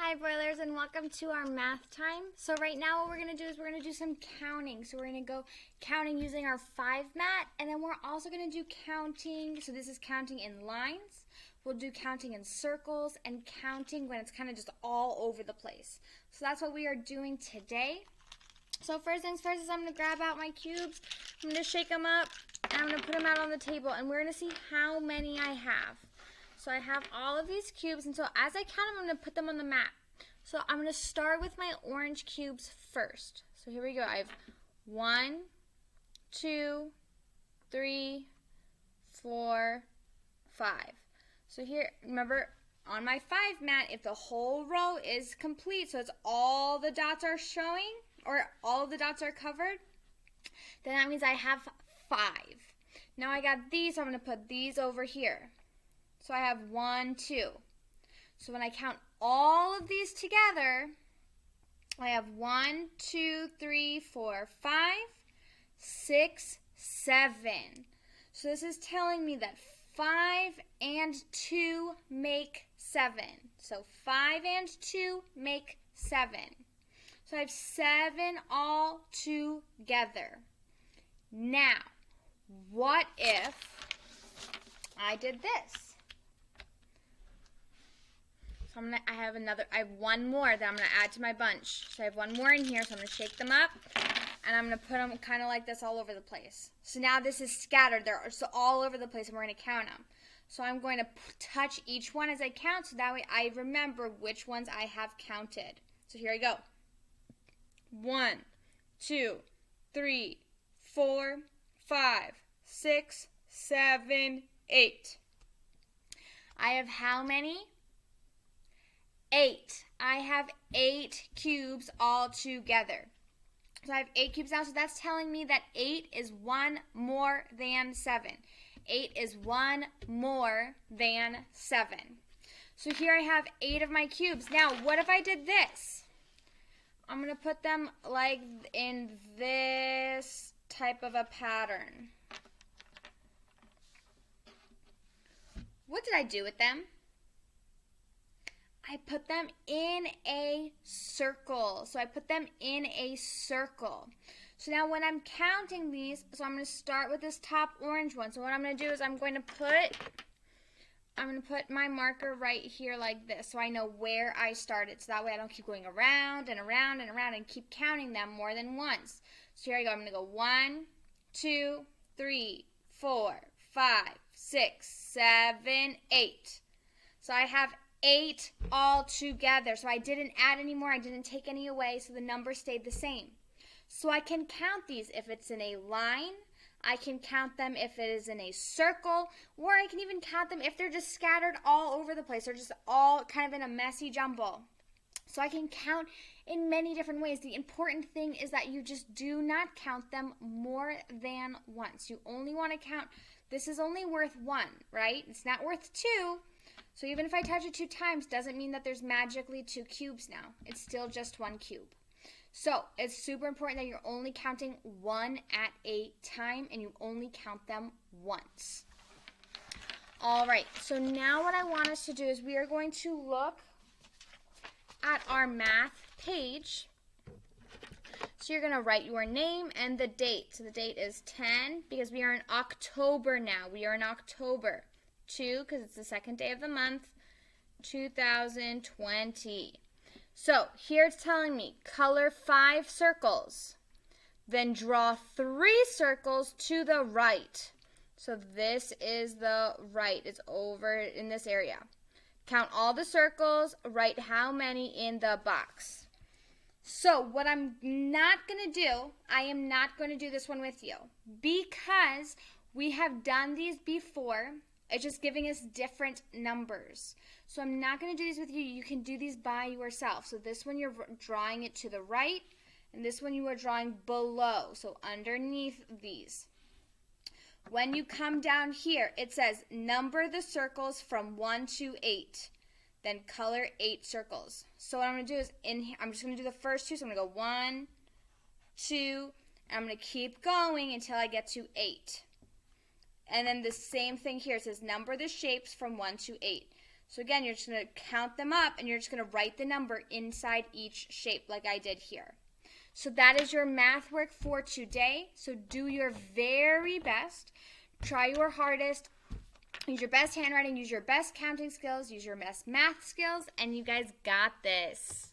Hi Boilers, and welcome to our math time. So right now what we're going to do is we're going to do some counting. So we're going to go counting using our 5 mat, and then we're also going to do counting. So this is counting in lines. We'll do counting in circles and counting when it's kind of just all over the place. So that's what we are doing today. So first things first is I'm going to grab out my cubes. I'm going to shake them up, and I'm going to put them out on the table, and we're going to see how many I have. So I have all of these cubes, and so as I count them, I'm going to put them on the mat. So I'm going to start with my orange cubes first. So here we go. I have 1, 2, 3, 4, 5. So here, remember, on my 5 mat, if the whole row is complete, so it's all the dots are showing, or all of the dots are covered, then that means I have 5. Now I got these, so I'm going to put these over here. So I have 1, 2. So when I count all of these together, I have 1, 2, 3, 4, 5, 6, 7. So this is telling me that 5 and 2 make 7. So 5 and 2 make 7. So I have 7 all together. Now, what if I did this? So I have one more that I'm going to add to my bunch. So I have one more in here, so I'm going to shake them up, and I'm going to put them kind of like this all over the place. So now this is scattered. They're so all over the place, and we're going to count them. So I'm going to touch each one as I count, so that way I remember which ones I have counted. So here I go. 1, 2, 3, 4, 5, 6, 7, 8. I have how many? 8. I have 8 cubes all together. So I have 8 cubes now, so that's telling me that 8 is 1 more than 7. 8 is 1 more than 7. So here I have 8 of my cubes. Now, what if I did this? I'm going to put them like in this type of a pattern. What did I do with them? I put them in a circle. So I put them in a circle. So now when I'm counting these, so I'm going to start with this top orange one. So what I'm going to do is I'm going to put my marker right here like this, so I know where I started. So that way I don't keep going around and around and around and keep counting them more than once. So here I go. I'm going to go 1, 2, 3, 4, 5, 6, 7, 8. So I have 8 all together. So I didn't add any more. I didn't take any away. So the number stayed the same. So I can count these if it's in a line. I can count them if it is in a circle. Or I can even count them if they're just scattered all over the place. They're just all kind of in a messy jumble. So I can count in many different ways. The important thing is that you just do not count them more than once. You only want to count, this is only worth 1, right? It's not worth 2. So even if I touch it 2 times, doesn't mean that there's magically 2 cubes now. It's still just 1 cube. So it's super important that you're only counting 1 at a time, and you only count them once. All right, so now what I want us to do is we are going to look at our math page. So you're going to write your name and the date. So the date is 10 because we are in October now. We are in October. 2 because it's the second day of the month, 2020. So here it's telling me color 5 circles, then draw 3 circles to the right. So this is the right. It's over in this area. Count all the circles, write how many in the box. So what I'm not going to do, I am not going to do this one with you because we have done these before. It's just giving us different numbers. So I'm not going to do these with you. You can do these by yourself. So this one you're drawing it to the right, and this one you are drawing below, so underneath these. When you come down here, it says number the circles from 1 to 8. Then color 8 circles. So what I'm going to do is, I'm just going to do the first 2. So I'm going to go 1, 2, and I'm going to keep going until I get to 8. And then the same thing here. It says number the shapes from 1 to 8. So again, you're just going to count them up and you're just going to write the number inside each shape like I did here. So that is your math work for today. So do your very best. Try your hardest. Use your best handwriting. Use your best counting skills. Use your best math skills. And you guys got this.